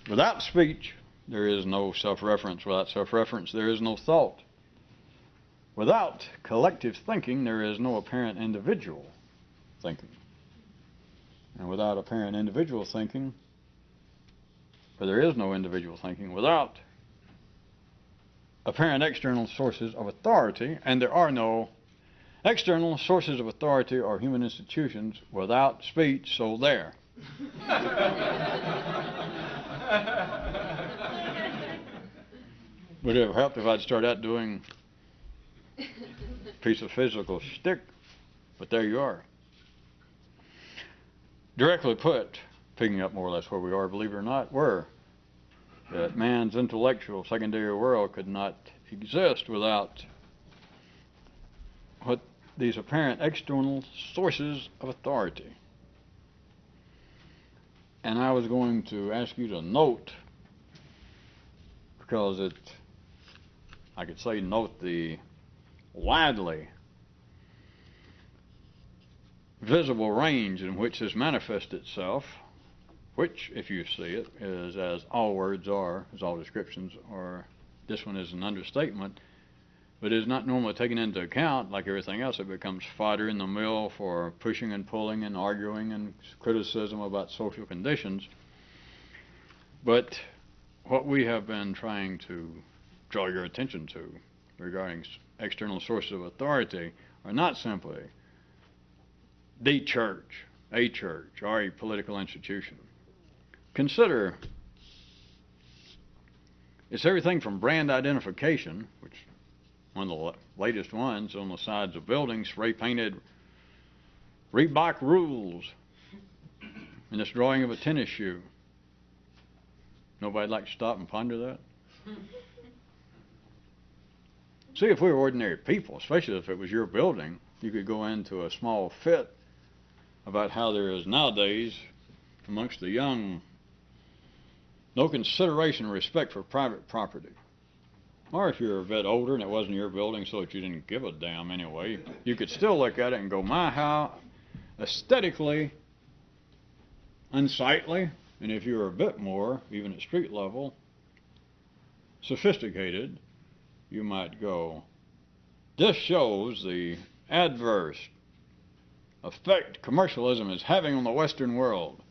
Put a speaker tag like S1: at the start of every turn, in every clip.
S1: Without speech, there is no self-reference. Without self-reference, there is no thought. Without collective thinking, there is no apparent individual thinking. And without apparent individual thinking, or there is no individual thinking, without apparent external sources of authority, and there are no external sources of authority or human institutions without speech, so there. Would it have helped if I'd started out doing a piece of physical shtick? But there you are. Directly put, picking up more or less where we are, believe it or not, were that man's intellectual secondary world could not exist without what these apparent external sources of authority. And I was going to ask you to note, because I could say note the widely visible range in which this manifests itself, which, if you see it, is as all words are, as all descriptions are. This one is an understatement, but is not normally taken into account. Like everything else, it becomes fodder in the mill for pushing and pulling and arguing and criticism about social conditions. But what we have been trying to draw your attention to regarding external sources of authority are not simply the church, or a political institution. Consider it's everything from brand identification, which one of the latest ones on the sides of buildings, spray-painted Reading rules, and this drawing of a tennis shoe. Nobody'd like to stop and ponder that? See, if we were ordinary people, especially if it was your building, you could go into a small fit about how there is nowadays amongst the young no consideration or respect for private property. Or if you're a bit older and it wasn't your building, so that you didn't give a damn anyway, you could still look at it and go, my, how aesthetically unsightly. And if you're a bit more, even at street level, sophisticated, you might go, this shows the adverse effect commercialism is having on the Western world.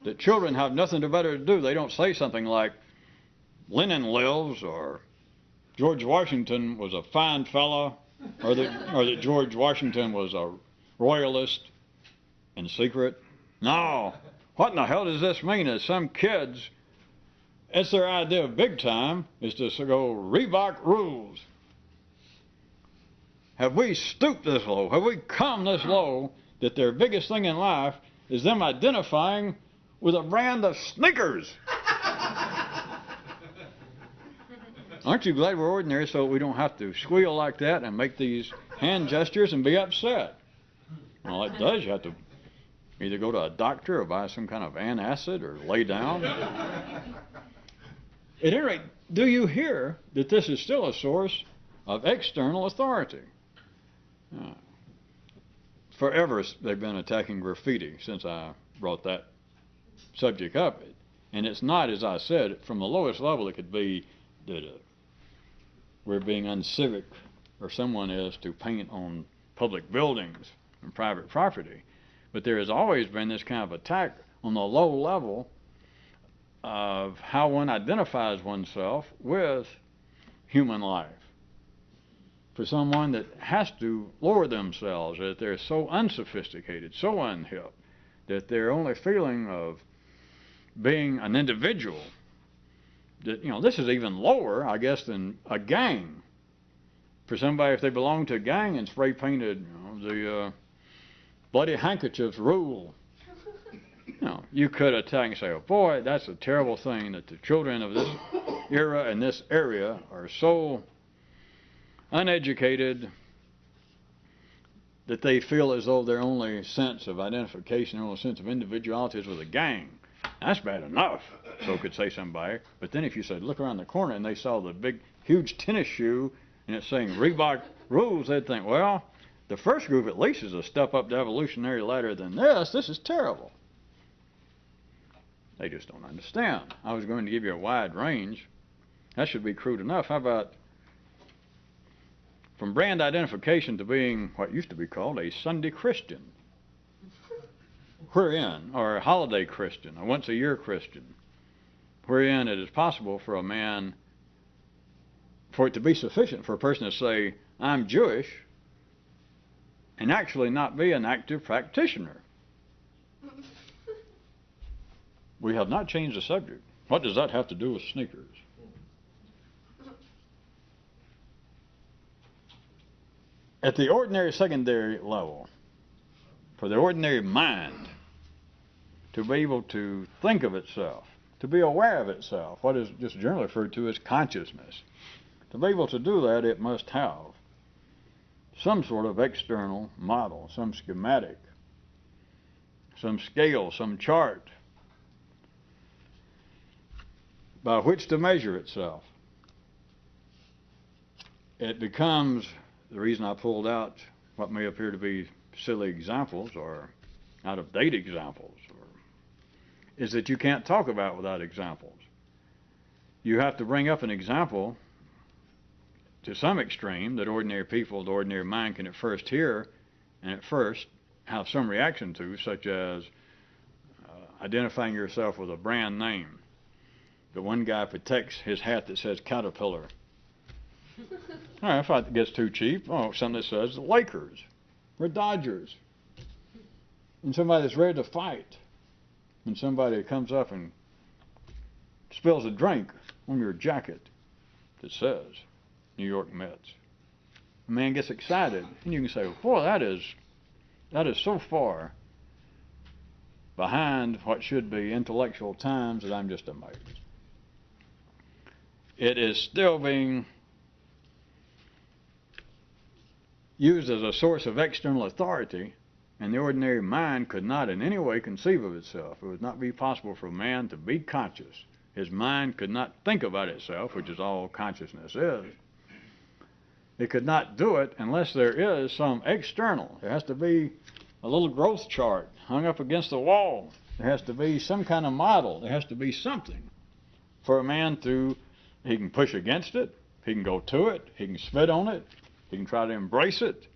S1: That children have nothing better to do. They don't say something like, Lenin lives, or George Washington was a fine fellow, or that George Washington was a royalist in secret. No. What in the hell does this mean? Is some kids, it's their idea of big time, is to go Reebok rules. Have we stooped this low? Have we come this low that their biggest thing in life is them identifying with a brand of sneakers? Aren't you glad we're ordinary so we don't have to squeal like that and make these hand gestures and be upset? Well, it does. You have to either go to a doctor or buy some kind of antacid or lay down. At any rate, do you hear that this is still a source of external authority? Forever they've been attacking graffiti since I brought that subject up. And it's not, as I said, from the lowest level it could be that we're being uncivic, or someone is, to paint on public buildings and private property. But there has always been this kind of attack on the low level of how one identifies oneself with human life. For someone that has to lower themselves, that they're so unsophisticated, so unhip, that their only feeling of being an individual, that, this is even lower, I guess, than a gang. For somebody, if they belong to a gang and spray painted, the bloody handkerchiefs rule, you could attack and say, oh boy, that's a terrible thing that the children of this era and this area are so uneducated that they feel as though their only sense of identification, their only sense of individuality is with a gang. That's bad enough, so could say somebody. But then if you said, look around the corner and they saw the big, huge tennis shoe and it's saying Reebok rules, they'd think, well, the first group at least is a step up the evolutionary ladder than this. This is terrible. They just don't understand. I was going to give you a wide range. That should be crude enough. How about from brand identification to being what used to be called a Sunday Christian? Wherein, or a holiday Christian, a once-a-year Christian, wherein it is possible for a man, for it to be sufficient for a person to say, I'm Jewish, and actually not be an active practitioner. We have not changed the subject. What does that have to do with sneakers? At the ordinary secondary level, for the ordinary mind to be able to think of itself, to be aware of itself, what is just generally referred to as consciousness, to be able to do that, it must have some sort of external model, some schematic, some scale, some chart by which to measure itself. It becomes, the reason I pulled out what may appear to be silly examples or out-of-date examples, is that you can't talk about without examples. You have to bring up an example to some extreme that ordinary people, the ordinary mind can at first hear and at first have some reaction to, such as identifying yourself with a brand name. The one guy protects his hat that says Caterpillar. All right, if it gets too cheap, something that says Lakers or Dodgers. And somebody that's ready to fight. And somebody comes up and spills a drink on your jacket that says New York Mets. The man gets excited, and you can say, boy, that is so far behind what should be intellectual times that I'm just amazed. It is still being used as a source of external authority, and the ordinary mind could not in any way conceive of itself. It would not be possible for a man to be conscious. His mind could not think about itself, which is all consciousness is. It could not do it unless there is some external. There has to be a little growth chart hung up against the wall. There has to be some kind of model. There has to be something for a man to, he can push against it, he can go to it, he can spit on it, he can try to embrace it,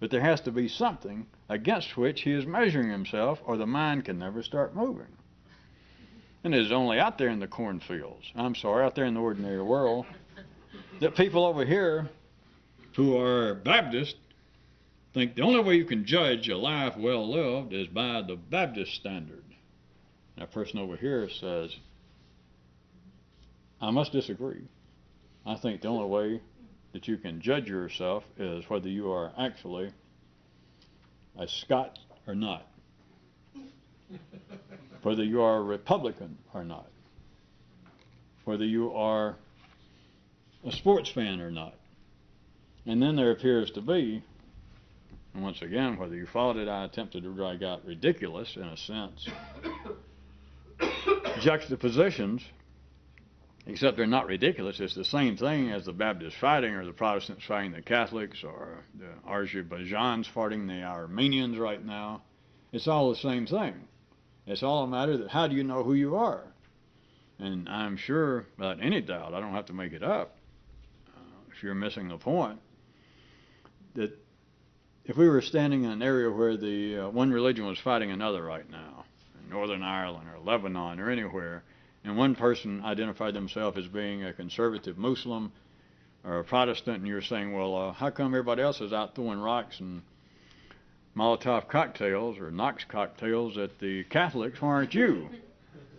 S1: but there has to be something against which he is measuring himself, or the mind can never start moving. And it is only out there in the cornfields, out there in the ordinary world, that people over here who are Baptist think the only way you can judge a life well lived is by the Baptist standard. And a person over here says, I must disagree. I think the only way that you can judge yourself is whether you are actually a Scot or not, whether you are a Republican or not, whether you are a sports fan or not. And then there appears to be, and once again, whether you followed it, I attempted to drag out ridiculous, in a sense, juxtapositions, except they're not ridiculous. It's the same thing as the Baptists fighting, or the Protestants fighting the Catholics, or the Azerbaijans fighting the Armenians right now. It's all the same thing. It's all a matter that how do you know who you are? And I'm sure, without any doubt, I don't have to make it up, if you're missing the point, that if we were standing in an area where the one religion was fighting another right now, in Northern Ireland or Lebanon or anywhere, and one person identified themselves as being a conservative Muslim or a Protestant, and you're saying, well, how come everybody else is out throwing rocks and Molotov cocktails or Knox cocktails at the Catholics? Why aren't you?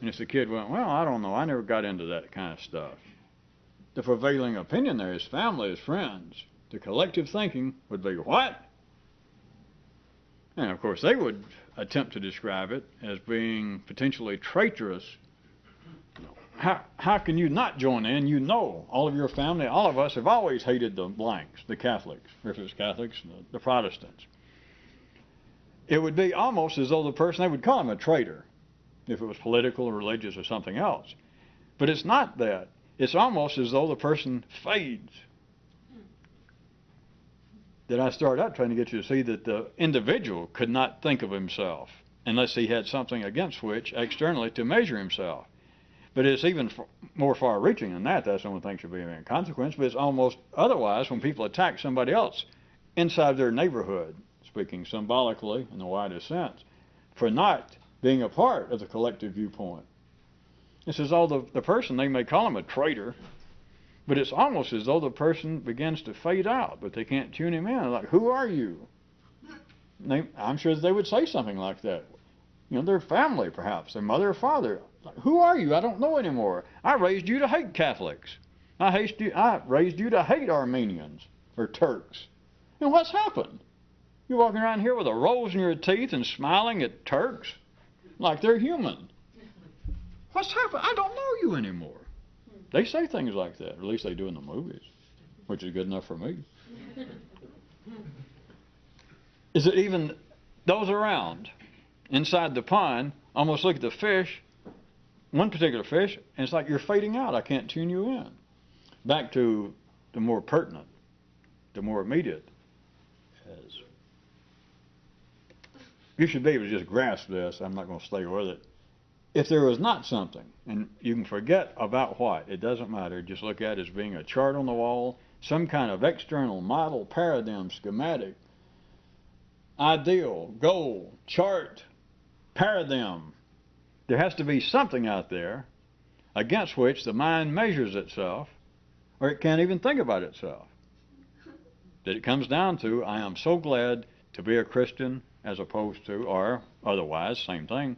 S1: And if the kid went, well, I don't know, I never got into that kind of stuff. The prevailing opinion there is family, is friends. The collective thinking would be, what? And of course they would attempt to describe it as being potentially traitorous. How can you not join in? You know, all of your family, all of us have always hated the blanks, the Catholics, or if it's Catholics, the Protestants. It would be almost as though the person, they would call him a traitor, if it was political or religious or something else. But it's not that. It's almost as though the person fades. That I started out trying to get you to see that the individual could not think of himself unless he had something against which externally to measure himself. But it's even more far-reaching than that. That's the only thing should be in consequence. But it's almost otherwise when people attack somebody else inside their neighborhood, speaking symbolically in the widest sense, for not being a part of the collective viewpoint. It's as though the person, they may call him a traitor, but it's almost as though the person begins to fade out, but they can't tune him in. Like, who are you? I'm sure they would say something like that. You know, their family, perhaps, their mother or father. Like, who are you? I don't know anymore. I raised you to hate Catholics. I raised you to hate Armenians or Turks. And what's happened? You're walking around here with a rose in your teeth and smiling at Turks like they're human. What's happened? I don't know you anymore. They say things like that, or at least they do in the movies, which is good enough for me. Is it even those around inside the pond almost look at the fish, one particular fish, and it's like you're fading out. I can't tune you in. Back to the more pertinent, the more immediate. You should be able to just grasp this. I'm not going to stay with it. If there was not something, and you can forget about what, it doesn't matter. Just look at it as being a chart on the wall, some kind of external model, paradigm, schematic, ideal, goal, chart, paradigm. There has to be something out there against which the mind measures itself, or it can't even think about itself. That it comes down to, I am so glad to be a Christian as opposed to, or otherwise, same thing,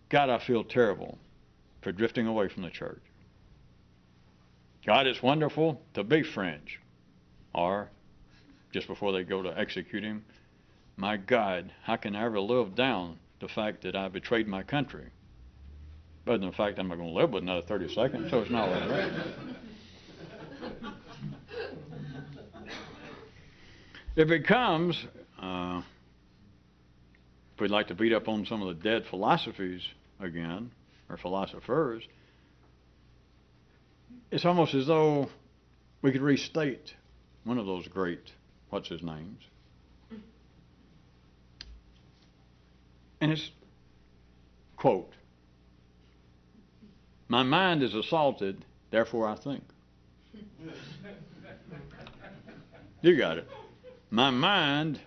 S1: God, I feel terrible for drifting away from the church. God, it's wonderful to be French. Or, just before they go to execute him, my God, how can I ever live down the fact that I betrayed my country? Other than the fact I'm not going to live with another 30 seconds, so it's not like that. It becomes, if we'd like to beat up on some of the dead philosophies again, or philosophers, it's almost as though we could restate one of those great, what's his names? And it's, quote, my mind is assaulted, therefore I think. You got it. My mind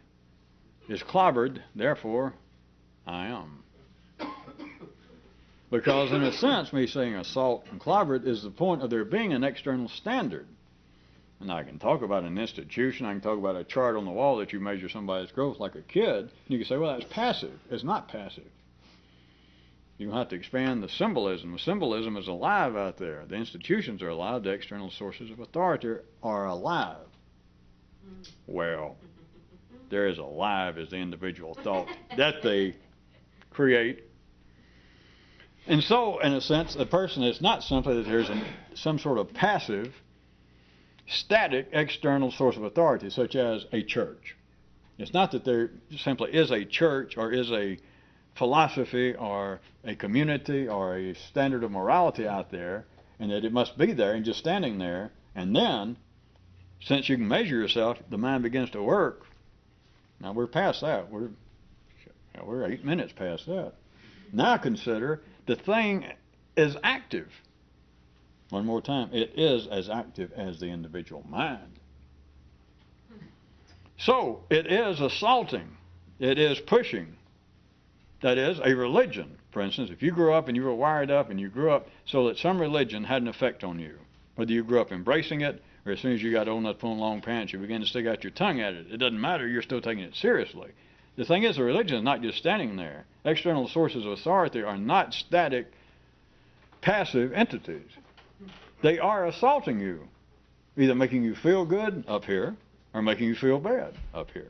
S1: is clobbered, therefore I am. Because in a sense, me saying assault and clobbered is the point of there being an external standard. And I can talk about an institution, I can talk about a chart on the wall that you measure somebody's growth like a kid, and you can say, well, that's passive. It's not passive. You have to expand the symbolism. The symbolism is alive out there. The institutions are alive. The external sources of authority are alive. Well, they're as alive as the individual thought that they create. And so, in a sense, the person is not simply that there's some sort of passive, static external source of authority, such as a church. It's not that there simply is a church or is a philosophy or a community or a standard of morality out there, and that it must be there and just standing there, and then, since you can measure yourself, the mind begins to work. Now we're past that. We're 8 minutes past that. Now consider the thing is active. One more time, it is as active as the individual mind. So it is assaulting. It is pushing. That is, a religion, for instance, if you grew up and you were wired up and you grew up so that some religion had an effect on you, whether you grew up embracing it or as soon as you got old enough to put on long pants, you began to stick out your tongue at it. It doesn't matter, you're still taking it seriously. The thing is, the religion is not just standing there. External sources of authority are not static, passive entities. They are assaulting you, either making you feel good up here or making you feel bad up here.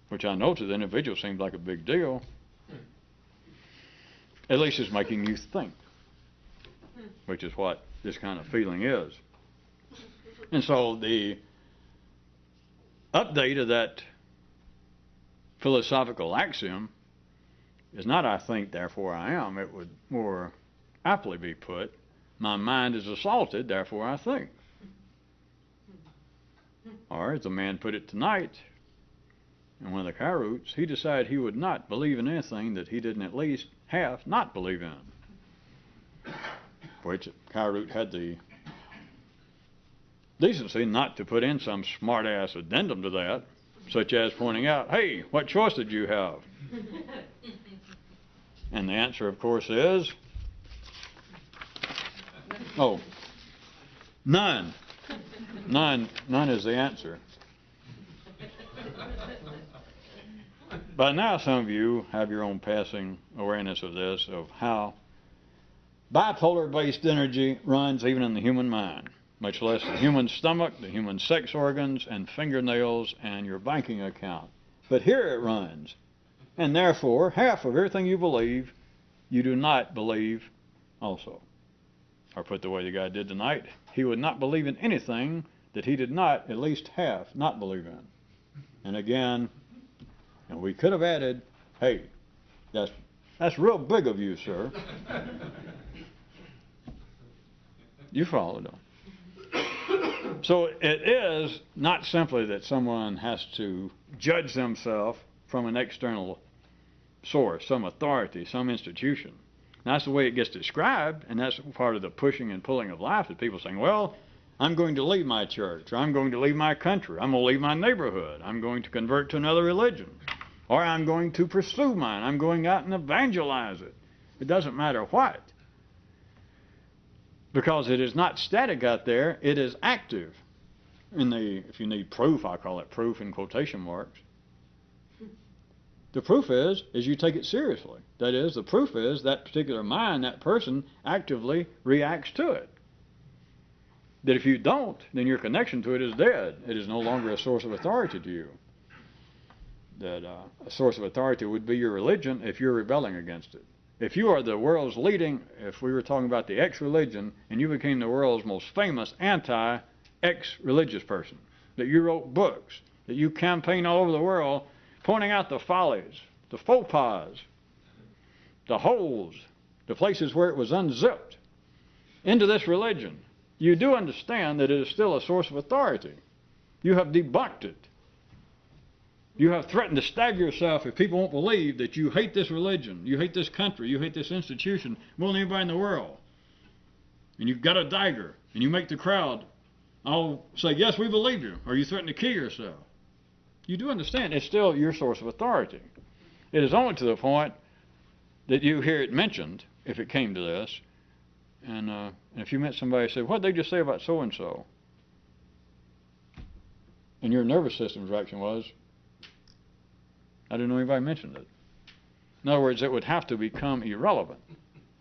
S1: Which I know to the individual seems like a big deal. At least it's making you think, which is what this kind of feeling is. And so the update of that philosophical axiom is not I think, therefore I am. It would more aptly be put, my mind is assaulted, therefore I think. Or as the man put it tonight, and one of the Kyroots, he decided he would not believe in anything that he didn't at least half not believe in. Which Kyroot had the decency not to put in some smart-ass addendum to that, such as pointing out, hey, what choice did you have? And the answer, of course, is, oh, none. None is the answer. By now, some of you have your own passing awareness of this, of how bipolar-based energy runs even in the human mind, much less the human stomach, the human sex organs, and fingernails, and your banking account. But here it runs. And therefore, half of everything you believe, you do not believe also. Or put the way the guy did tonight, he would not believe in anything that he did not at least half not believe in. And again, and we could have added, hey, that's real big of you, sir. You followed them. So it is not simply that someone has to judge themselves from an external source, some authority, some institution. And that's the way it gets described, and that's part of the pushing and pulling of life, is people saying, well, I'm going to leave my church, or I'm going to leave my country, I'm going to leave my neighborhood, I'm going to convert to another religion, or I'm going to pursue mine, I'm going out and evangelize it. It doesn't matter what. Because it is not static out there, it is active. If you need proof, I call it proof in quotation marks. The proof is you take it seriously. That is, the proof is that particular mind, that person, actively reacts to it. That if you don't, then your connection to it is dead. It is no longer a source of authority to you. That a source of authority would be your religion if you're rebelling against it. If you are the world's leading, if we were talking about the X-religion, and you became the world's most famous anti-X-religious person, that you wrote books, that you campaigned all over the world, pointing out the follies, the faux pas, the holes, the places where it was unzipped into this religion, you do understand that it is still a source of authority. You have debunked it. You have threatened to stab yourself if people won't believe that you hate this religion, you hate this country, you hate this institution more than anybody in the world. And you've got a dagger, and you make the crowd all say, yes, we believe you, or you threaten to kill yourself. You do understand it's still your source of authority. It is only to the point that you hear it mentioned, if it came to this, and if you met somebody and said, what did they just say about so-and-so? And your nervous system's reaction was, I didn't know anybody mentioned it. In other words, it would have to become irrelevant.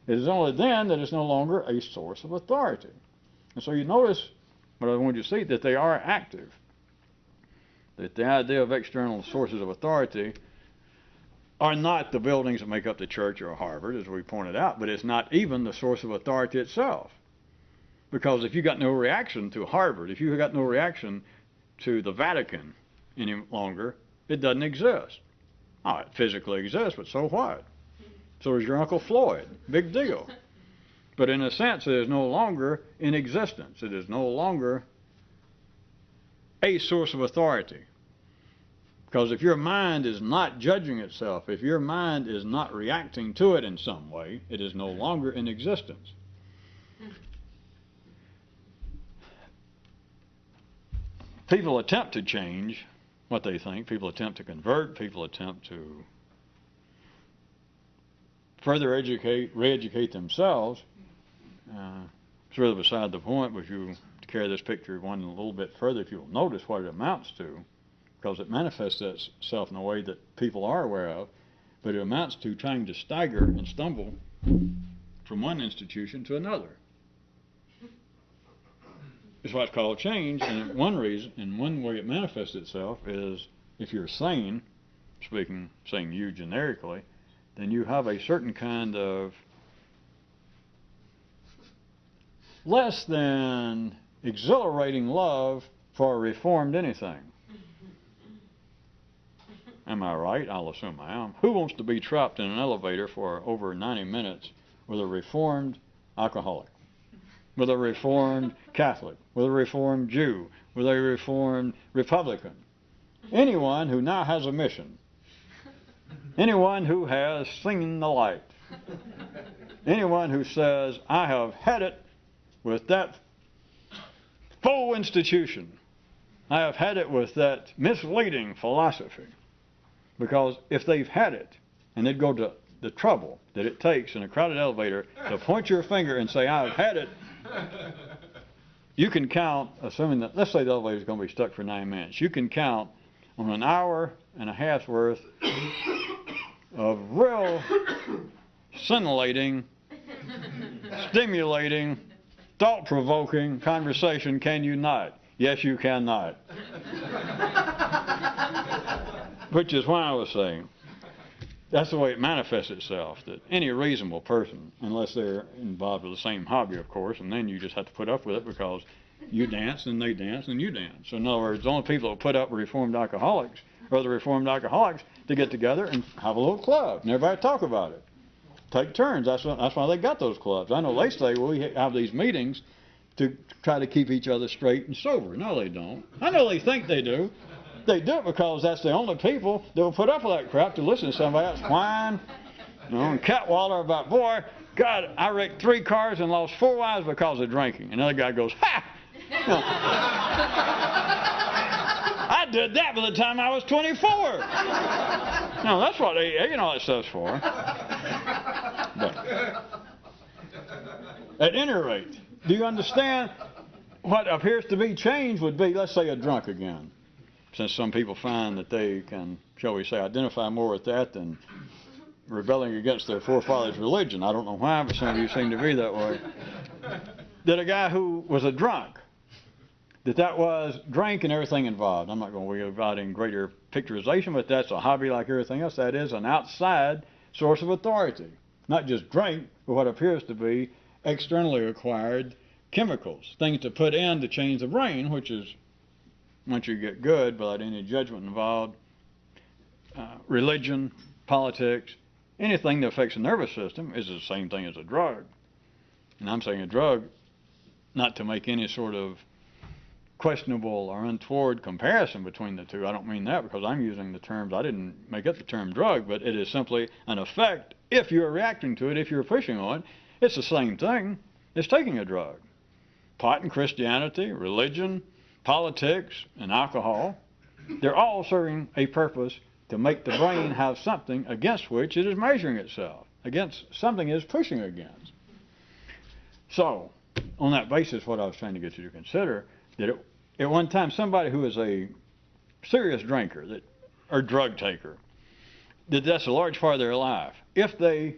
S1: It is only then that it's no longer a source of authority. And so you notice, what I want you to see, that they are active. That the idea of external sources of authority are not the buildings that make up the church or Harvard, as we pointed out, but it's not even the source of authority itself. Because if you got no reaction to Harvard, if you got no reaction to the Vatican any longer, it doesn't exist. Oh, it physically exists, but so what? So is your Uncle Floyd. Big deal. But in a sense, it is no longer in existence. It is no longer a source of authority. Because if your mind is not judging itself, if your mind is not reacting to it in some way, it is no longer in existence. People attempt to change what they think. People attempt to convert. People attempt to further re-educate themselves. It's really beside the point, but if you carry this picture one a little bit further, if you'll notice what it amounts to, because it manifests itself in a way that people are aware of, but it amounts to trying to stagger and stumble from one institution to another. It's what's called change, and one way it manifests itself is if you're sane, saying you generically, then you have a certain kind of less than exhilarating love for a reformed anything. Am I right? I'll assume I am. Who wants to be trapped in an elevator for over 90 minutes with a reformed alcoholic, with a reformed Catholic, with a reformed Jew, with a reformed Republican? anyone who now has a mission, anyone who has seen the light, anyone who says, I have had it with that full institution, I have had it with that misleading philosophy. Because if they've had it, and they'd go to the trouble that it takes in a crowded elevator to point your finger and say, I've had it, you can count, assuming that, let's say the elevator's going to be stuck for 9 minutes, you can count on an hour and a half's worth of real scintillating, stimulating, thought-provoking conversation, can you not? Yes, you cannot. Which is why I was saying, that's the way it manifests itself, that any reasonable person, unless they're involved with the same hobby, of course, and then you just have to put up with it because you dance and they dance and you dance. So in other words, the only people that put up with reformed alcoholics are the reformed alcoholics to get together and have a little club and everybody talk about it. Take turns. That's why they got those clubs. I know they say, well, we have these meetings to try to keep each other straight and sober. No, they don't. I know they think they do. They do it because that's the only people that will put up with that crap, to listen to somebody else whine, and catwaller about, boy, God, I wrecked 3 cars and lost 4 wives because of drinking. Another guy goes, ha! I did that by the time I was 24. No, that's what that stuff's for. But at any rate, do you understand what appears to be change would be, let's say, a drunk again? Since some people find that they can, shall we say, identify more with that than rebelling against their forefathers' religion. I don't know why, but some of you seem to be that way. That a guy who was a drunk, that was drink and everything involved. I'm not going to worry about in greater picturization, but that's a hobby like everything else. That is an outside source of authority. Not just drink, but what appears to be externally acquired chemicals, things to put in to change the brain, which is, once you get good, without any judgment involved, religion, politics, anything that affects the nervous system is the same thing as a drug. And I'm saying a drug, not to make any sort of questionable or untoward comparison between the two. I don't mean that because I'm using the terms, I didn't make up the term drug, but it is simply an effect if you're reacting to it, if you're pushing on it. It's the same thing as taking a drug. Pot and Christianity, religion, politics, and alcohol, they're all serving a purpose to make the brain have something against which it is measuring itself, against something it is pushing against. So, on that basis, what I was trying to get you to consider, that at one time somebody who is a serious drinker or drug taker, that's a large part of their life, if they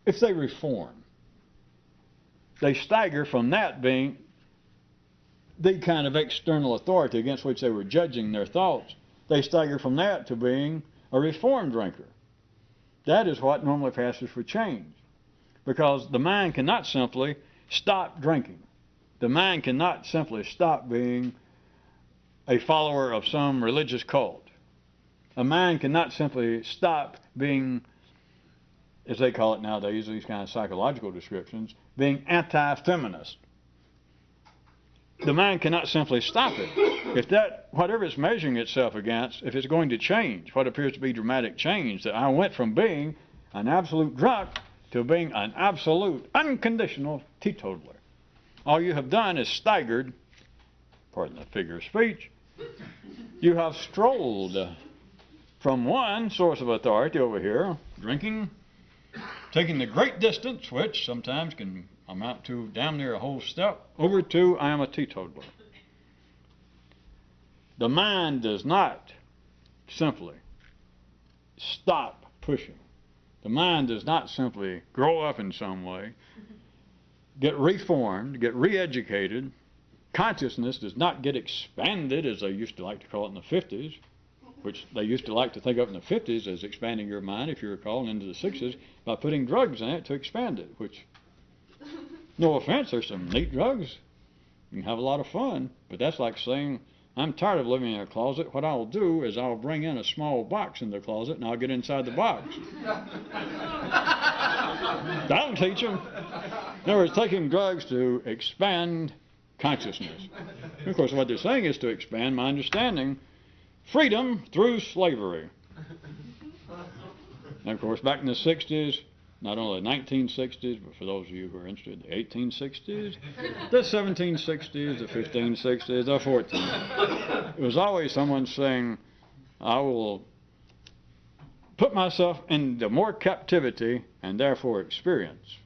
S1: reform, they stagger from that being the kind of external authority against which they were judging their thoughts. They stagger from that to being a reformed drinker. That is what normally passes for change. Because the mind cannot simply stop drinking. The mind cannot simply stop being a follower of some religious cult. A mind cannot simply stop being, as they call it nowadays, these kind of psychological descriptions, being anti-feminist. The mind cannot simply stop it. If whatever it's measuring itself against, if it's going to change, what appears to be dramatic change, that I went from being an absolute drunk to being an absolute, unconditional teetotaler. All you have done is staggered, pardon the figure of speech, you have strolled from one source of authority over here, drinking, taking the great distance, which sometimes can amount to damn near a whole step, over to I am a teetotaler. The mind does not simply stop pushing. The mind does not simply grow up in some way, get reformed, get re-educated. Consciousness does not get expanded, as they used to like to call it in the 50s, which they used to like to think of in the 50s as expanding your mind, if you recall, and into the 60s, by putting drugs in it to expand it, which, no offense, there's some neat drugs. You can have a lot of fun, but that's like saying, I'm tired of living in a closet. What I'll do is I'll bring in a small box in the closet and I'll get inside the box. That'll teach them. In other words, taking drugs to expand consciousness. Of course, what they're saying is to expand my understanding, freedom through slavery. And of course, back in the 60s, not only the 1960s, but for those of you who are interested, the 1860s, the 1760s, the 1560s, the 14th. It was always someone saying, I will put myself into more captivity and therefore experience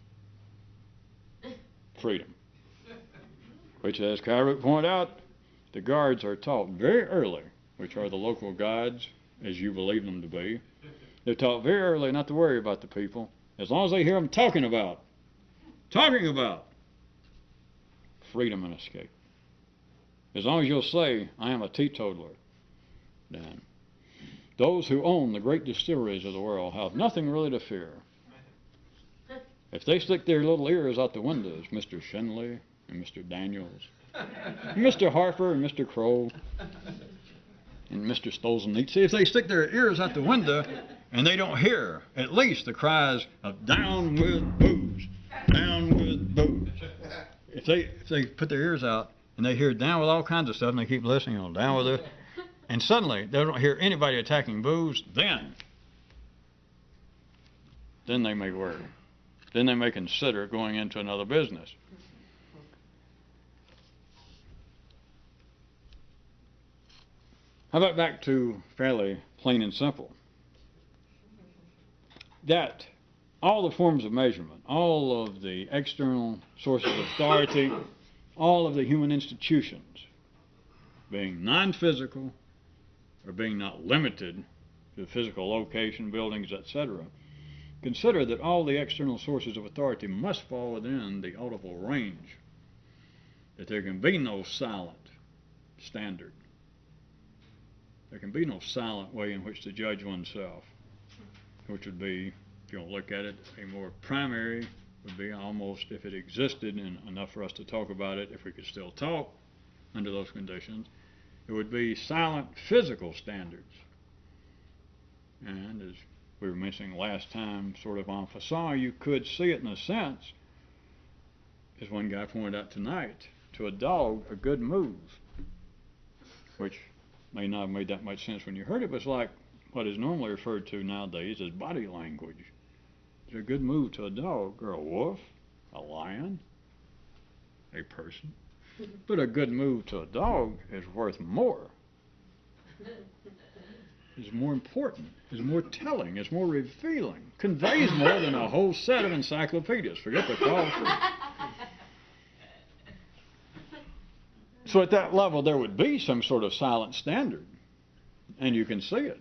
S1: freedom. Which, as Kyroots pointed out, the guards are taught very early, which are the local guides, as you believe them to be. They're taught very early not to worry about the people, as long as they hear them talking about freedom and escape. As long as you'll say, I am a teetotaler, then those who own the great distilleries of the world have nothing really to fear. If they stick their little ears out the windows, Mr. Shenley and Mr. Daniels, and Mr. Harper and Mr. Crow and Mr. Stolzenich, see, if they stick their ears out the window and they don't hear at least the cries of down with booze, down with booze. If they put their ears out and they hear down with all kinds of stuff and they keep listening, down with it, and suddenly they don't hear anybody attacking booze, then they may worry. Then they may consider going into another business. How about back to fairly plain and simple? That all the forms of measurement, all of the external sources of authority, all of the human institutions, being non-physical or being not limited to physical location, buildings, etc., consider that all the external sources of authority must fall within the audible range, that there can be no silent standard. There can be no silent way in which to judge oneself, which would be, if you want to look at it, a more primary, would be almost, if it existed, and enough for us to talk about it, if we could still talk under those conditions, it would be silent physical standards. And as we were mentioning last time, sort of en passant, you could see it in a sense, as one guy pointed out tonight, to a dog, a good move, which may not have made that much sense when you heard it, but it's like what is normally referred to nowadays as body language. It's a good move to a dog, or a wolf, a lion, a person. But a good move to a dog is worth more. Is more important, is more telling, is more revealing, conveys more than a whole set of encyclopedias. Forget the cost. So at that level, there would be some sort of silent standard, and you can see it.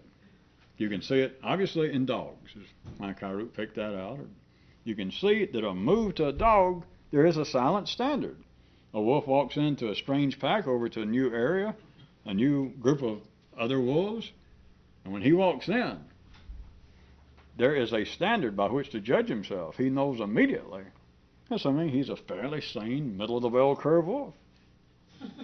S1: You can see it, obviously, in dogs, as my Kyroots picked that out. You can see that a move to a dog, there is a silent standard. A wolf walks into a strange pack over to a new area, a new group of other wolves, and when he walks in, there is a standard by which to judge himself. He knows immediately. That's, I mean, he's a fairly sane, middle of the bell curve wolf.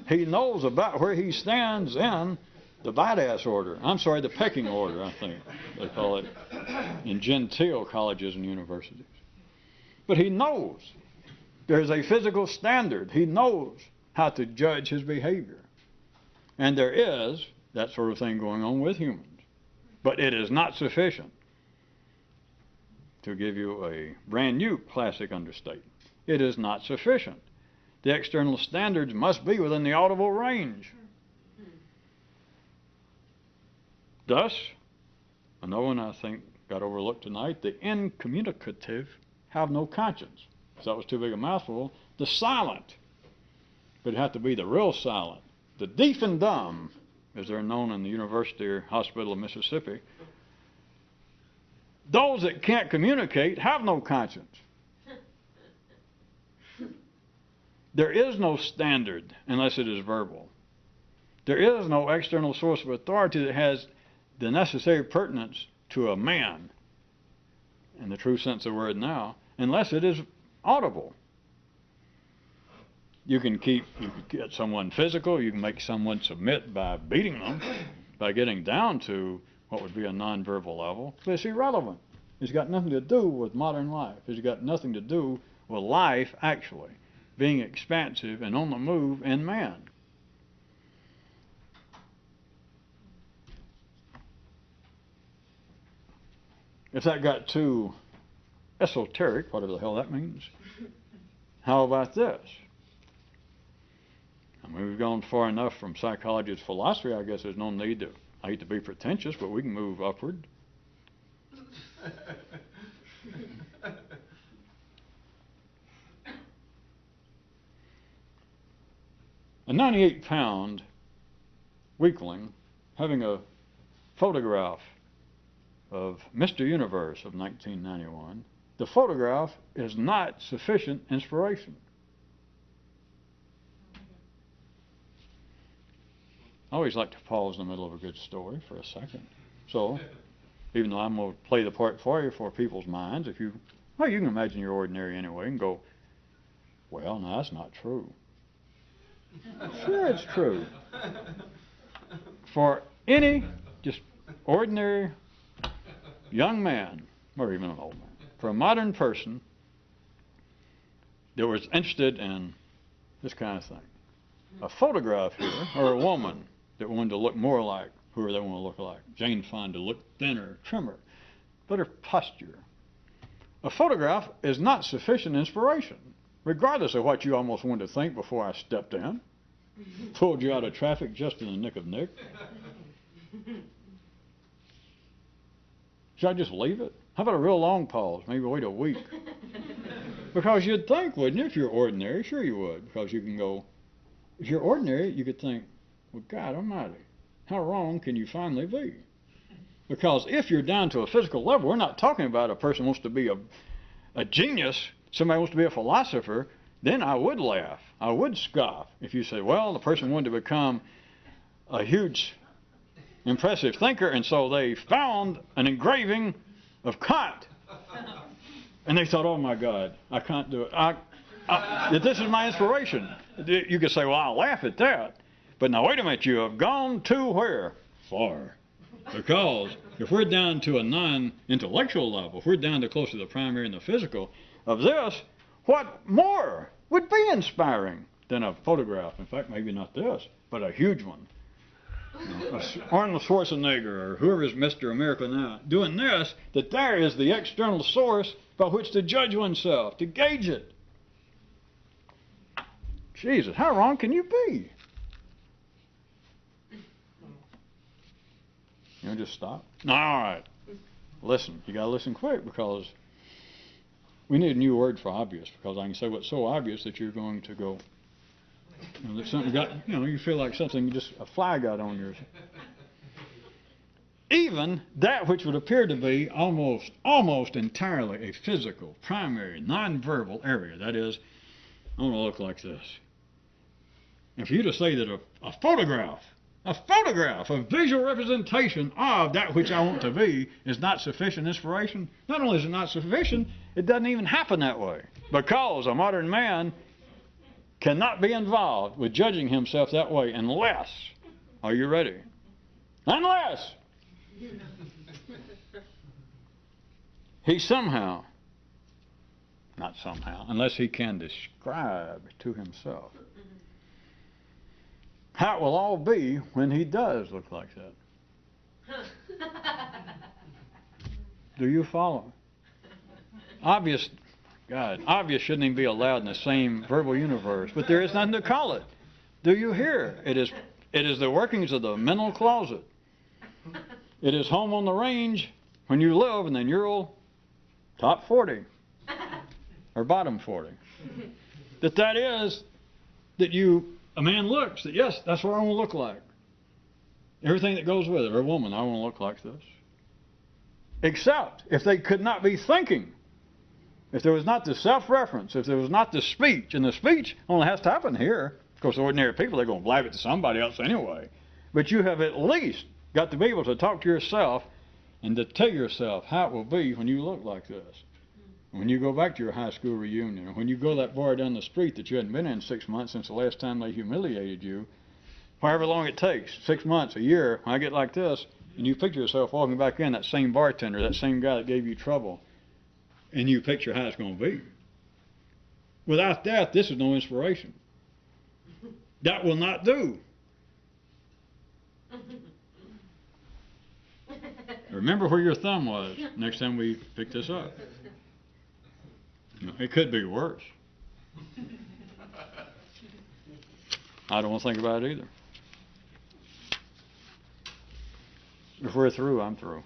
S1: He knows about where he stands in the badass order. I'm sorry, the pecking order, I think they call it in genteel colleges and universities. But he knows there's a physical standard. He knows how to judge his behavior. And there is that sort of thing going on with humans. But it is not sufficient. To give you a brand new classic understatement, it is not sufficient. The external standards must be within the audible range. Thus, another one I think got overlooked tonight, the incommunicative have no conscience. So that was too big a mouthful. The silent, but it had to be the real silent. The deaf and dumb, as they're known in the University or Hospital of Mississippi, those that can't communicate have no conscience. There is no standard unless it is verbal. There is no external source of authority that has the necessary pertinence to a man, in the true sense of the word now, unless it is audible. You can get someone physical, you can make someone submit by beating them, by getting down to what would be a nonverbal level, but it's irrelevant. It's got nothing to do with modern life. It's got nothing to do with life, actually. being expansive and on the move in man. If that got too esoteric, whatever the hell that means, how about this? I mean, we've gone far enough from psychology to philosophy. I guess there's no need to, I hate to be pretentious, but we can move upward. A 98-pound weakling having a photograph of Mr. Universe of 1991, the photograph is not sufficient inspiration. I always like to pause in the middle of a good story for a second. So, even though I'm going to play the part for you for people's minds, you can imagine you're ordinary anyway and go, well, no, that's not true. Sure, it's true. For any just ordinary young man, or even an old man, for a modern person that was interested in this kind of thing, a photograph here, or a woman that wanted to look more like whoever they want to look like, Jane Fonda, look thinner, trimmer, better posture. A photograph is not sufficient inspiration, regardless of what you almost wanted to think before I stepped in, pulled you out of traffic just in the nick of nick. Should I just leave it? How about a real long pause? Maybe wait a week. Because you'd think, wouldn't you, if you're ordinary? Sure you would. Because you can go, if you're ordinary, you could think, well, God almighty, how wrong can you finally be? Because if you're down to a physical level, we're not talking about a person who wants to be a genius, somebody wants to be a philosopher, then I would laugh. I would scoff. If you say, well, the person wanted to become a huge, impressive thinker, and so they found an engraving of Kant. And they thought, oh my God, I can't do it. This is my inspiration. You could say, well, I'll laugh at that. But now wait a minute, you have gone to where? Far. Because if we're down to a non-intellectual level, if we're down to close to the primary and the physical of this, what more would be inspiring than a photograph? In fact, maybe not this, but a huge one. Arnold Schwarzenegger or whoever is Mr. America now, doing this, that there is the external source by which to judge oneself, to gauge it. Jesus, how wrong can you be? You know, just stop. No, all right. Listen, you got to listen quick because we need a new word for obvious, because I can say what's so obvious that you're going to go, you know, that something got, you feel like something, just a fly got on yours. Even that which would appear to be almost entirely a physical, primary, non-verbal area, that is, I want to look like this. And for you to say that a photograph, a visual representation of that which I want to be is not sufficient inspiration, not only is it not sufficient, it doesn't even happen that way. Because a modern man cannot be involved with judging himself that way unless, are you ready? Unless he somehow, not somehow, unless he can describe to himself how it will all be when he does look like that. Do you follow? Obvious shouldn't even be allowed in the same verbal universe, but there is nothing to call it. Do you hear? It is the workings of the mental closet. It is home on the range when you live in the neural top 40 or bottom 40. A man looks that, yes, that's what I want to look like. Everything that goes with it, or a woman, I want to look like this. Except if they could not be thinking, if there was not the self-reference, if there was not the speech, and the speech only has to happen here. Of course, ordinary people, they're going to blab it to somebody else anyway. But you have at least got to be able to talk to yourself and to tell yourself how it will be when you look like this. When you go back to your high school reunion, or when you go to that bar down the street that you hadn't been in 6 months since the last time they humiliated you, however long it takes, 6 months, a year, when I get like this, and you picture yourself walking back in, that same bartender, that same guy that gave you trouble, and you picture how it's going to be. Without that, this is no inspiration. That will not do. Remember where your thumb was next time we pick this up. It could be worse. I don't want to think about it either. If we're through, I'm through.